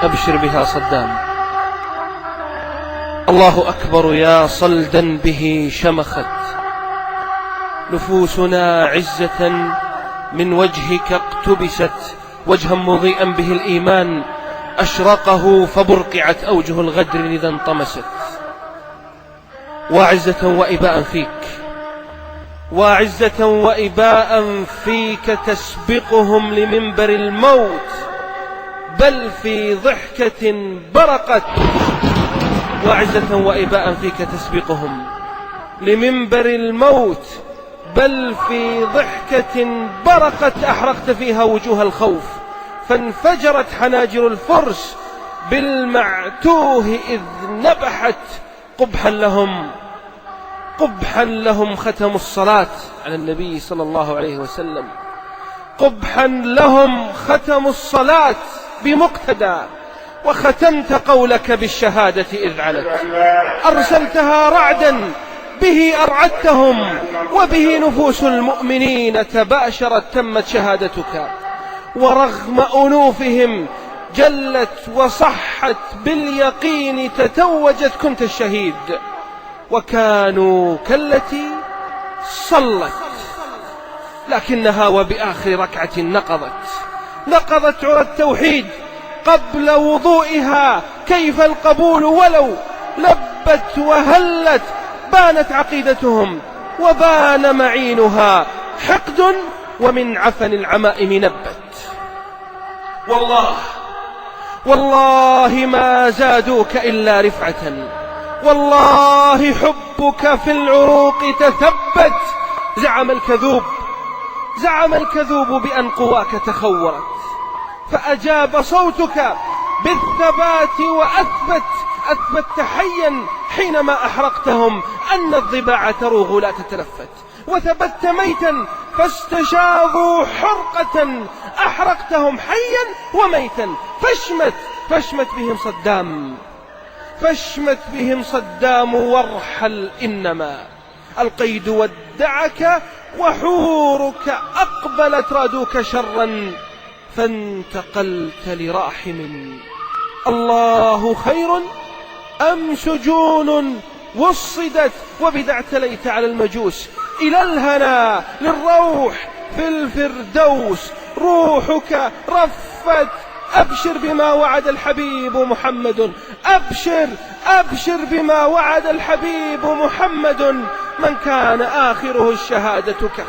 أبشر بها صدام. الله أكبر يا صلدا به شمخت نفوسنا عزة من وجهك اقتبست، وجها مضيئا به الإيمان أشرقه فبرقعت أوجه الغدر إذا انطمست. وعزة وإباء فيك، وعزة وإباء فيك تسبقهم لمنبر الموت، بل في ضحكة برقت. وعزة وإباء فيك تسبقهم لمنبر الموت، بل في ضحكة برقت أحرقت فيها وجوه الخوف، فانفجرت حناجر الفرس بالمعتوه إذ نبحت. قبحا لهم، قبحا لهم ختموا الصلاة على النبي صلى الله عليه وسلم. قبحا لهم ختموا الصلاة بمقتدى، وختمت قولك بالشهادة إذ علت. أرسلتها رعدا به أرعدتهم، وبه نفوس المؤمنين تباشرت تمت شهادتك. ورغم أنوفهم جلت وصحت باليقين تتوجت كنت الشهيد. وكانوا كالتي صلت لكنها وبآخر ركعة نقضت عرى التوحيد قبل وضوئها. كيف القبول ولو لبت وهلت؟ بانت عقيدتهم وبان معينها، حقد ومن عفن العمائم نبت. والله ما زادوك إلا رفعة، والله حبك في العروق تثبت. زعم الكذوب بأن قواك تخورت، فأجاب صوتك بالثبات أثبت حيا حينما أحرقتهم أن الضباع تروغ لا تتلفت. وثبت ميتا فاستشاظوا حرقة أحرقتهم حيا وميتا. فاشمت بهم صدام وارحل، إنما القيد ودعك وحورك أقبلت رادوك شرا فانتقلت لراحم. الله خير أم سجون وصدت وبذا اعتليت على المجوس؟ إلى الهنا للروح في الفردوس روحك رفت. أبشر بما وعد الحبيب محمد، أبشر بما وعد الحبيب محمد، من كان آخره الشهادة كف.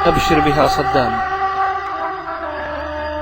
أبشر بها صدام.